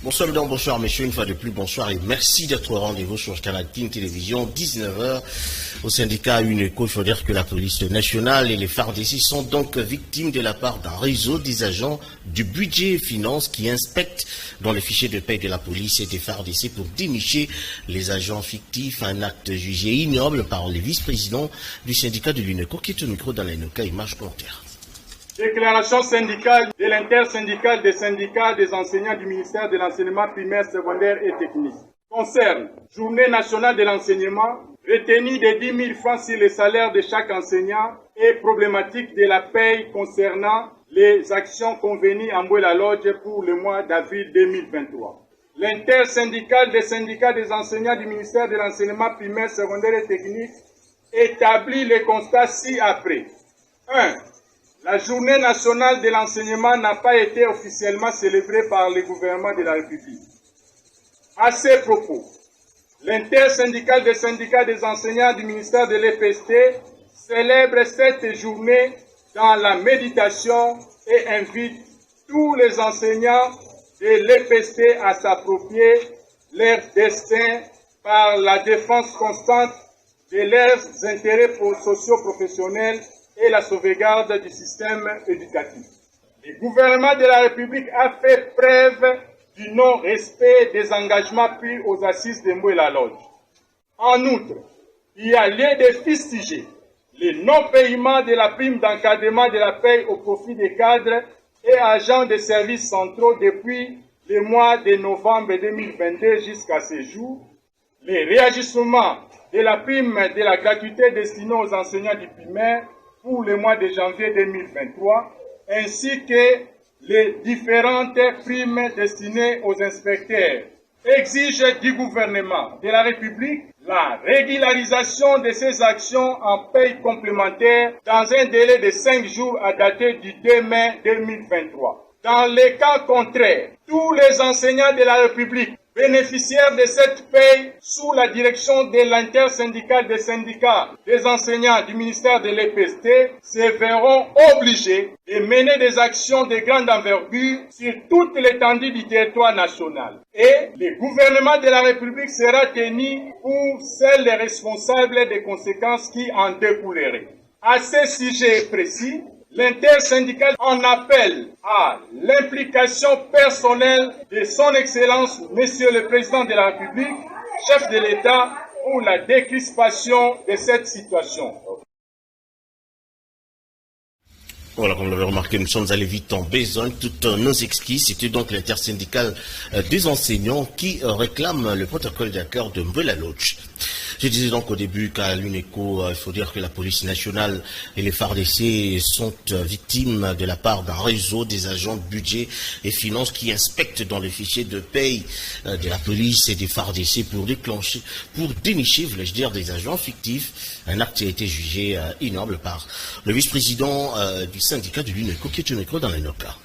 Bonsoir mesdames, bonsoir messieurs, une fois de plus bonsoir et merci d'être au rendez-vous sur Canal King Télévision, 19h. Au syndicat UNECO, il faut dire que la police nationale et les FARDC sont donc victimes de la part d'un réseau des agents du budget et finances qui inspectent dans les fichiers de paie de la police et des FARDC pour dénicher les agents fictifs, un acte jugé ignoble par les vice-présidents du syndicat de l'UNECO qui est au micro dans la NOCA Image Commentaire. Déclaration syndicale de l'intersyndicale des syndicats des enseignants du ministère de l'enseignement primaire, secondaire et technique. Concerne Journée nationale de l'enseignement, retenue de 10 000 francs sur le salaire de chaque enseignant et problématique de la paye concernant les actions convenues en Mbouela-Lodge pour le mois d'avril 2023. L'intersyndicale des syndicats des enseignants du ministère de l'enseignement primaire, secondaire et technique établit les constats ci-après. 1. La journée nationale de l'enseignement n'a pas été officiellement célébrée par le gouvernement de la République. À ces propos, l'intersyndicale des syndicats des enseignants du ministère de l'EPST célèbre cette journée dans la méditation et invite tous les enseignants de l'EPST à s'approprier leur destin par la défense constante de leurs intérêts socio-professionnels et la sauvegarde du système éducatif. Le gouvernement de la République a fait preuve du non-respect des engagements pris aux assises de Mbouela-Lodge. En outre, il y a lieu de fustiger le non-paiement de la prime d'encadrement de la paie au profit des cadres et agents des services centraux depuis le mois de novembre 2022 jusqu'à ce jour, le réajustement de la prime de la gratuité destinée aux enseignants du primaire pour le mois de janvier 2023, ainsi que les différentes primes destinées aux inspecteurs, exige du gouvernement de la République la régularisation de ces actions en paye complémentaire dans un délai de 5 jours à dater du 2 mai 2023. Dans les cas contraires, tous les enseignants de la République bénéficiaires de cette paye sous la direction de l'intersyndicale des syndicats des enseignants du ministère de l'EPST se verront obligés de mener des actions de grande envergure sur toute l'étendue du territoire national. Et le gouvernement de la République sera tenu pour seul les responsables des conséquences qui en découleraient. À ce sujet précis, l'intersyndicale en appelle à l'implication personnelle de son Excellence, Monsieur le Président de la République, chef de l'État, pour la décrispation de cette situation. Voilà, comme vous l'avez remarqué, nous sommes allés vite en besogne. Toutes nos excuses. C'était donc l'intersyndicale des enseignants qui réclame le protocole d'accord de Mbouela-Lodge. Je disais donc au début qu'à l'UNECO, il faut dire que la police nationale et les FARDC sont victimes de la part d'un réseau des agents de budget et finances qui inspectent dans les fichiers de paye de la police et des FARDC pour dénicher, voulais-je dire, des agents fictifs. Un acte qui a été jugé ignoble par le vice-président du syndicat de l'UNECO qui est au micro dans la NOCA.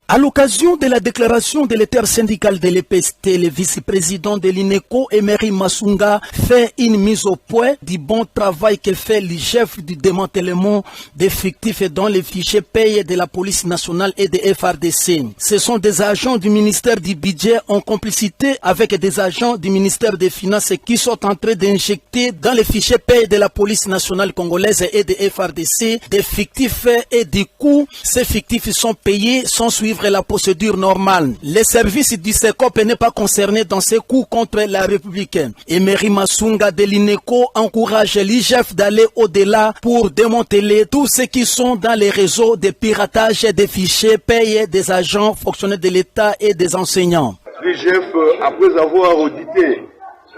À l'occasion de la déclaration de l'intersyndicale de l'EPST, le vice-président de l'INECO, Emery Masunga, fait une mise au point du bon travail que fait le chef du démantèlement des fictifs dans les fichiers payés de la police nationale et des FARDC. Ce sont des agents du ministère du budget en complicité avec des agents du ministère des Finances qui sont en train d'injecter dans les fichiers payés de la police nationale congolaise et des FARDC des fictifs et du coup, ces fictifs sont payés sans suivre la procédure normale. Les services du SECOP n'est pas concerné dans ces coups contre la République. Emery Masunga de l'INECO encourage l'IGF d'aller au-delà pour démanteler tous ceux qui sont dans les réseaux de piratage des fichiers payés des agents fonctionnaires de l'État et des enseignants. L'IGF, après avoir audité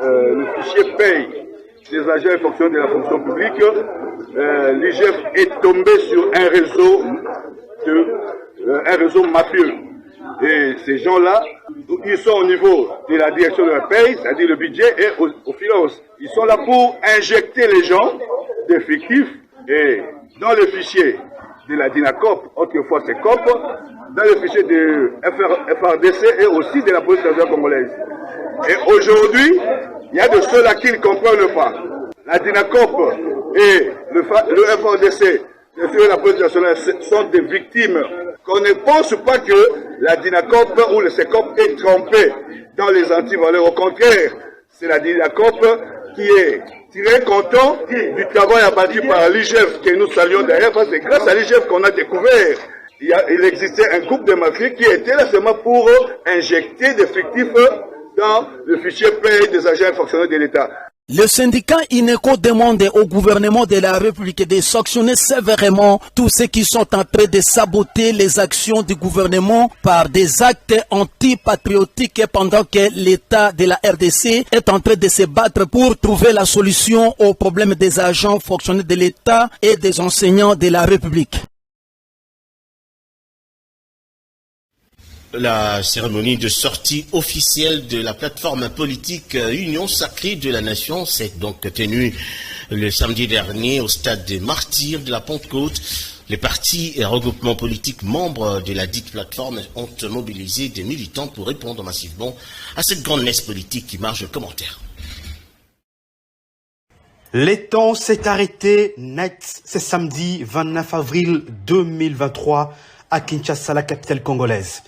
le fichier paye des agents et fonctionnaires de la fonction publique, l'IGF est tombé sur un réseau mafieux. Et ces gens-là, ils sont au niveau de la direction de la paye, c'est-à-dire le budget et aux finances. Ils sont là pour injecter les gens des fictifs et dans le fichier de la DINACOP, autrefois c'est COP, dans le fichier de FRDC et aussi de la police nationale congolaise. Et aujourd'hui, il y a de ceux-là qui ne comprennent pas. La DINACOP et le FRDC, la police nationale, sont des victimes. Qu'on ne pense pas que la DINACOP ou le SECOP est trompé dans les antivaleurs. Au contraire, c'est la DINACOP qui est très content du travail abattu par l'IGF, que nous saluons d'ailleurs, parce que c'est grâce à l'IGF qu'on a découvert. Il existait un groupe de mafieux qui était là seulement pour injecter des fictifs dans le fichier paye des agents fonctionnaires de l'État. Le syndicat INECO demande au gouvernement de la République de sanctionner sévèrement tous ceux qui sont en train de saboter les actions du gouvernement par des actes antipatriotiques pendant que l'État de la RDC est en train de se battre pour trouver la solution aux problèmes des agents fonctionnaires de l'État et des enseignants de la République. La cérémonie de sortie officielle de la plateforme politique Union Sacrée de la Nation s'est donc tenue le samedi dernier au stade des Martyrs de la Pentecôte. Les partis et regroupements politiques membres de la dite plateforme ont mobilisé des militants pour répondre massivement à cette grande messe politique qui marche de commentaires. Les temps s'est arrêté net ce samedi 29 avril 2023 à Kinshasa, la capitale congolaise.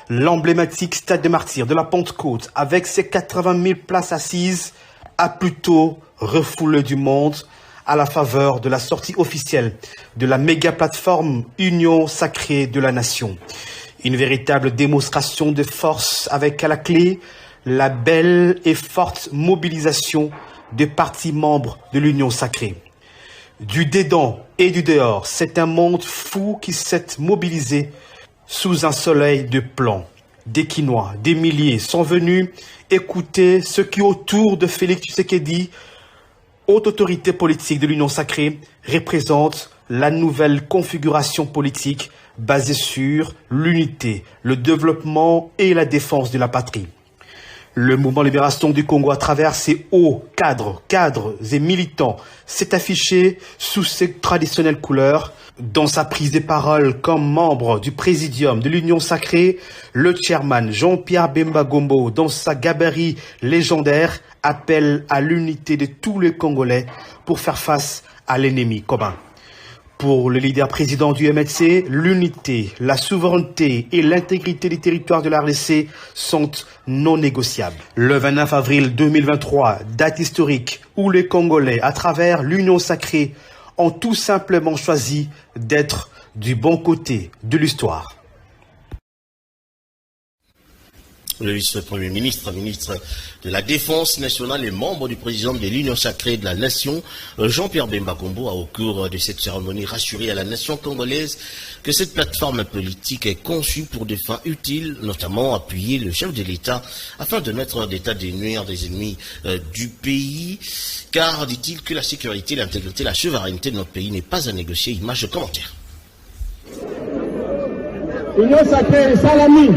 L'emblématique stade des Martyrs de la Pentecôte, avec ses 80 000 places assises, a plutôt refoulé du monde à la faveur de la sortie officielle de la méga plateforme Union Sacrée de la Nation. Une véritable démonstration de force avec à la clé la belle et forte mobilisation des partis membres de l'Union Sacrée. Du dedans et du dehors, c'est un monde fou qui s'est mobilisé sous un soleil de plomb. Des Quinois, des milliers sont venus écouter ce qui autour de Félix Tshisekedi, haute autorité politique de l'Union Sacrée, représente la nouvelle configuration politique basée sur l'unité, le développement et la défense de la patrie. Le mouvement Libération du Congo, à travers ses hauts cadres et militants, s'est affiché sous ses traditionnelles couleurs. Dans sa prise de parole comme membre du présidium de l'Union Sacrée, le chairman Jean-Pierre Bemba Gombo, dans sa gabarit légendaire, appelle à l'unité de tous les Congolais pour faire face à l'ennemi commun. Pour le leader président du MLC, l'unité, la souveraineté et l'intégrité du territoire de la RDC sont non négociables. Le 29 avril 2023, date historique où les Congolais, à travers l'Union Sacrée, ont tout simplement choisi d'être du bon côté de l'histoire. Le vice-premier ministre de la Défense nationale et membre du président de l'Union Sacrée de la Nation, Jean-Pierre Bemba Gombo, a au cours de cette cérémonie rassuré à la nation congolaise que cette plateforme politique est conçue pour des fins utiles, notamment appuyer le chef de l'État afin de mettre en état de nuire des ennemis du pays, car, dit-il, que la sécurité, l'intégrité, la souveraineté de notre pays n'est pas à négocier. Image de commentaire. Union Sacrée, Salami.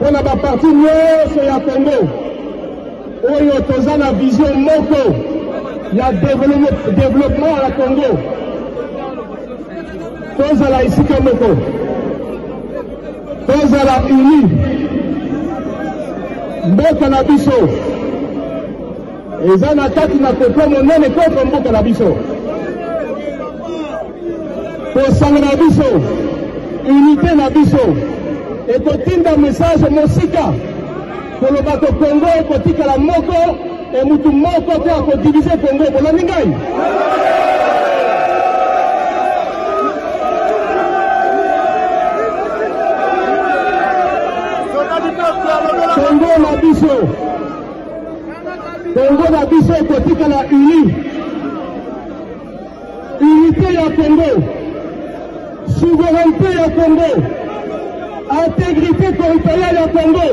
On a ma partie nyonso ya Congo oyo toza na vision moko ya développement à la Congo tozala isika moko tozala uni mboka na biso eza na kati na kopla monene koko mboka na biso tosanga na biso unité na biso et kotinda message mosika koloba ko Congo ekotikala moko et mutu moko te akodivize Congo bolandi ngai Congo na biso ekotikala uni unité ya Congo souveraineté ya Congo intégrité territoriale ya Congo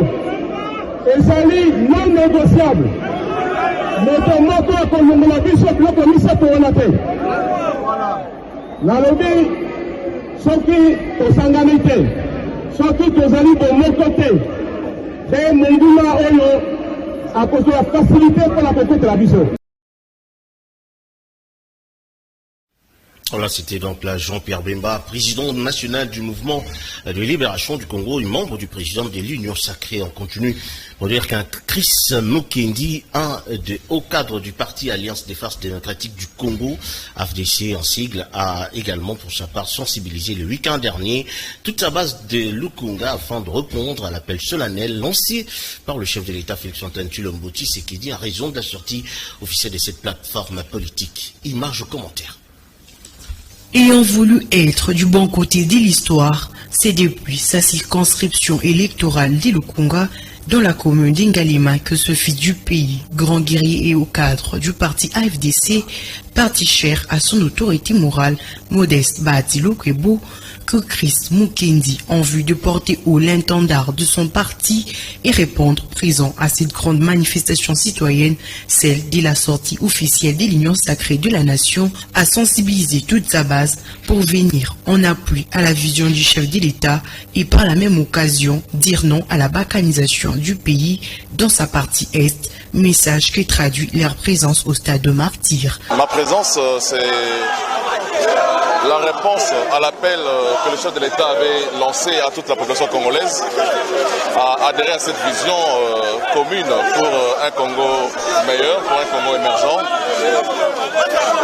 ezali non négociable moto moko akolongola biso biloko misato wana te nalobi soki tosangani te soki tozali bomoko te nde monguna oyo akozwa facilité mpona kokotela biso. Voilà, c'était donc là Jean-Pierre Bemba, président national du mouvement de libération du Congo et membre du président de l'Union sacrée. On continue pour dire qu'un Chris Mukendi, un des hauts cadres du parti Alliance des forces démocratiques du Congo, AFDC en sigle, a également pour sa part sensibilisé le week-end dernier toute sa base de Lukunga afin de répondre à l'appel solennel lancé par le chef de l'État Félix-Antoine Tshilombo Tshisekedi à raison de la sortie officielle de cette plateforme politique. Image au commentaire. Ayant voulu être du bon côté de l'histoire, c'est depuis sa circonscription électorale d'Ilukunga, dans la commune d'Ingalima, que ce fils du pays, grand guerrier et au cadre du parti AFDC, parti cher à son autorité morale, Modeste Bahati Lukwebo, que Chris Mukendi, en vue de porter haut l'intendard de son parti et répondre présent à cette grande manifestation citoyenne, celle de la sortie officielle de l'Union sacrée de la nation, a sensibilisé toute sa base pour venir en appui à la vision du chef de l'État et par la même occasion dire non à la balkanisation du pays dans sa partie Est, message qui traduit leur présence au stade de martyr. Ma présence, c'est la réponse à l'appel que le chef de l'État avait lancé à toute la population congolaise à adhérer à cette vision commune pour un Congo meilleur, pour un Congo émergent.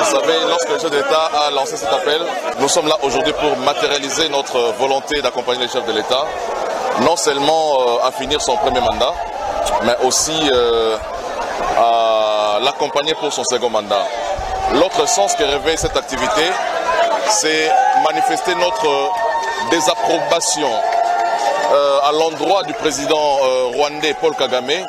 Vous savez, lorsque le chef de l'État a lancé cet appel, nous sommes là aujourd'hui pour matérialiser notre volonté d'accompagner le chef de l'État, non seulement à finir son premier mandat, mais aussi à l'accompagner pour son second mandat. L'autre sens que revêt cette activité, c'est manifester notre désapprobation à l'endroit du président rwandais Paul Kagame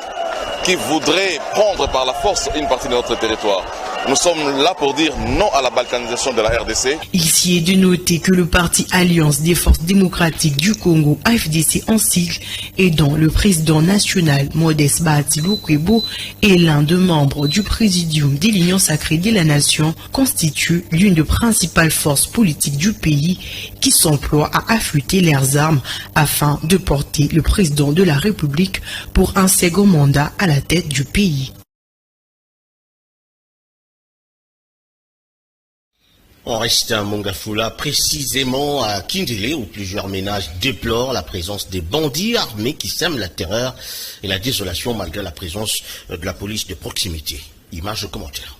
qui voudrait prendre par la force une partie de notre territoire. Nous sommes là pour dire non à la balkanisation de la RDC. Ici est de noter que le parti Alliance des forces démocratiques du Congo, AFDC en sigle, et dont le président national Modeste Bahati Lukwebo est l'un des membres du présidium de l'Union sacrée de la nation, constitue l'une des principales forces politiques du pays qui s'emploie à affûter leurs armes afin de porter le président de la République pour un second mandat à la tête du pays. On reste à Mongafula, précisément à Kindélé, où plusieurs ménages déplorent la présence des bandits armés qui sèment la terreur et la désolation malgré la présence de la police de proximité. Image de commentaire.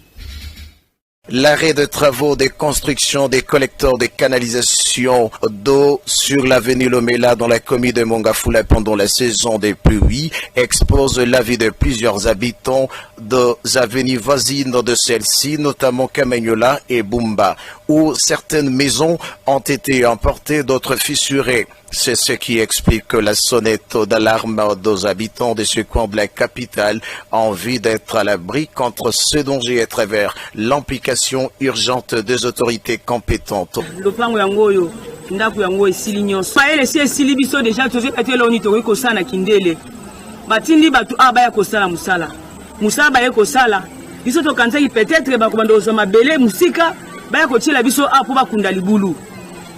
L'arrêt de travaux de construction des collecteurs de canalisation d'eau sur l'avenue Lomela dans la commune de Mongafula pendant la saison des pluies expose l'avis de plusieurs habitants des avenues voisines de celle-ci, notamment Kamanyola et Bumba, où certaines maisons ont été emportées, d'autres fissurées. C'est ce qui explique la sonnette d'alarme des habitants de ce coin de la capitale en envie d'être à l'abri contre ce danger à travers l'implication urgente des autorités compétentes.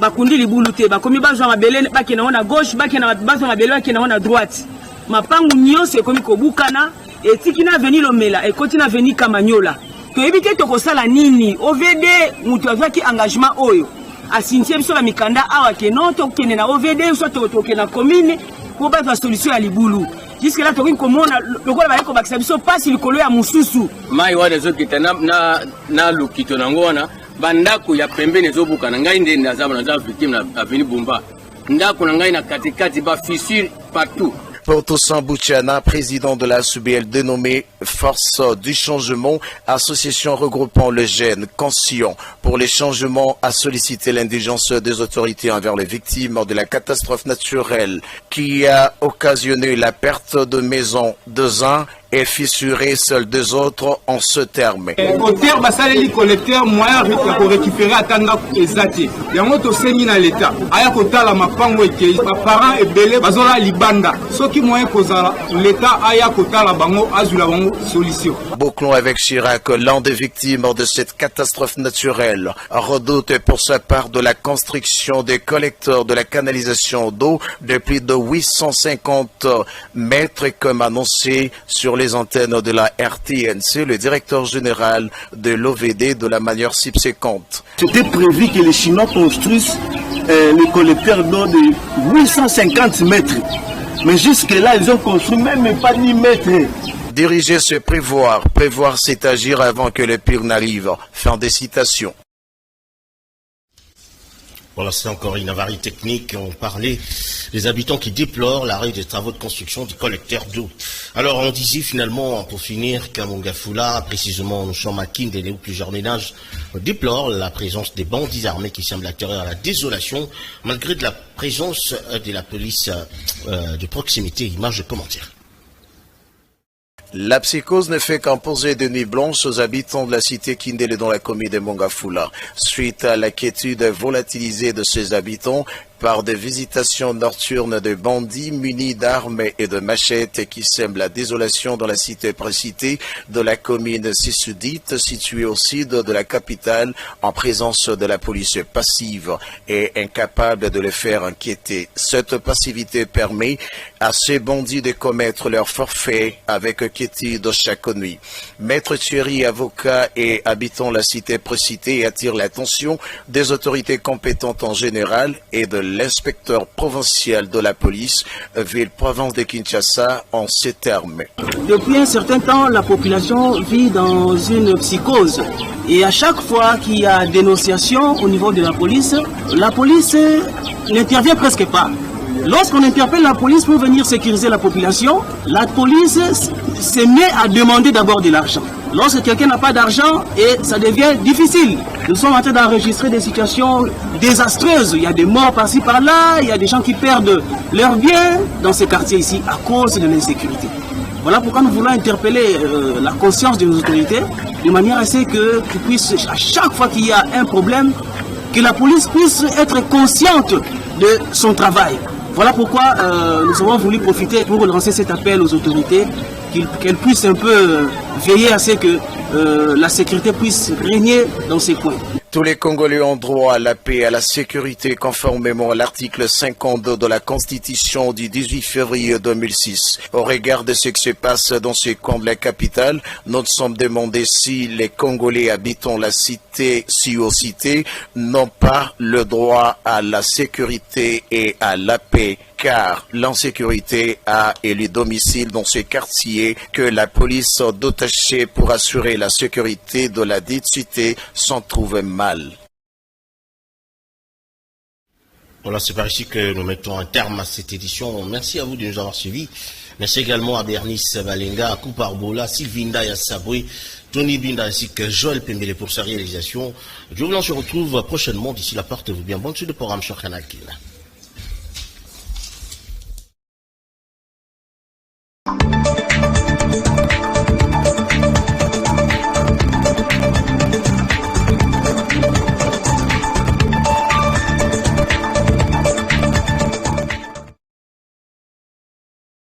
bakundi libulu te bakomi bazwa mabele bakena wana gauche bakena bazwa mabele bakena wana droite mapangu nyonso ekomi kobukana etiki na veni Lomela ekoti na veni Kamanyola toyebi te tokosala nini OVD mutu azwaki engagement oyo asintie biso ba mikanda awa ke non tokende na OVD so tokende na commune po bazwa solution ya libulu jusque là tokoki komona lokola bayeko bakisa biso pasi likolo ya mususu mai wana ezokita na lukito nango wana bandako ya pembeni ezobuka na ngai nde naza victime na avenue Bumba ndako na ngai na katikati ba fissure partout. Porto-San Bouchana, président de la SUBL dénommé Force du Changement, association regroupant les jeunes conscients pour les changements, a sollicité l'indigence des autorités envers les victimes de la catastrophe naturelle qui a occasionné la perte de maisons de uns et fissuré seuls deux autres en ce terme. Collecteur basaleli collecteur moyen pour récupérer atanga ezati. Yango to semi na l'état. Aya kotala mapango eke ba parents ebele bazola libanda. Soki moyen kozala l'état aya kotala bango azula bango solution. Bouclons avec Chirac, l'un des victimes de cette catastrophe naturelle, redoute pour sa part de la construction des collecteurs de la canalisation d'eau de plus de 850 mètres comme annoncé sur les les antennes de la RTNC le directeur général de l'OVD de la manière subséquente. C'était prévu que les Chinois construisent le collecteur d'eau de 850 mètres. Mais jusque-là, ils ont construit même pas 10 mètres. Diriger, c'est prévoir. Prévoir, c'est agir avant que le pire n'arrive. Fin des citations. Voilà, c'est encore une avarie technique. On parlait des habitants qui déplorent l'arrêt des travaux de construction du collecteur d'eau. Alors, on disait finalement, pour finir, qu'à Mongafula, précisément au champ Makindele, où plusieurs ménages déplorent la présence des bandits armés qui semblent atterrir à la désolation, malgré de la présence de la police de proximité. Image de commentaire. La psychose ne fait qu'imposer de nuit blanche aux habitants de la cité Kindele dans la commune de Mongafula. Suite à l'inquiétude volatilisée de ses habitants par des visitations nocturnes de bandits munis d'armes et de machettes qui sèment la désolation dans la cité précitée de la commune Sissoudite, située au sud de la capitale, en présence de la police passive et incapable de les faire inquiéter. Cette passivité permet à ces bandits de commettre leur forfait avec quiétude chaque nuit. Maître Thierry, avocat et habitant la cité précitée, attire l'attention des autorités compétentes en général et de l'inspecteur provincial de la police, ville-province de Kinshasa, en ces termes. Depuis un certain temps, la population vit dans une psychose. Et à chaque fois qu'il y a dénonciation au niveau de la police n'intervient presque pas. Lorsqu'on interpelle la police pour venir sécuriser la population, la police se met à demander d'abord de l'argent. Lorsque quelqu'un n'a pas d'argent, et ça devient difficile. Nous sommes en train d'enregistrer des situations désastreuses. Il y a des morts par-ci par-là, il y a des gens qui perdent leurs biens dans ces quartiers ici à cause de l'insécurité. Voilà pourquoi nous voulons interpeller la conscience de nos autorités de manière à ce qu'ils puissent, à chaque fois qu'il y a un problème, que la police puisse être consciente de son travail. Voilà pourquoi nous avons voulu profiter pour lancer cet appel aux autorités, qu'elles puissent un peu veiller à ce que la sécurité puisse régner dans ces coins. Tous les Congolais ont droit à la paix et à la sécurité conformément à l'article 52 de la Constitution du 18 février 2006. Au regard de ce qui se passe dans ces coins de la capitale, nous nous sommes demandé si les Congolais habitant la cité, cités, n'ont pas le droit à la sécurité et à la paix, car l'insécurité a élu domicile dans ces quartiers que la police détachée pour assurer la sécurité de la dite cité s'en trouve mal. Voilà, c'est par ici que nous mettons un terme à cette édition. Merci à vous de nous avoir suivis. Merci également à Bernice Balenga, à Kouparbola, Sylvinda Yassaboué, Tony Binda ainsi que Joël Pembele pour sa réalisation. Je vous en retrouve prochainement. D'ici là, portez-vous bien. Bonne suite de programme sur Canal Kin.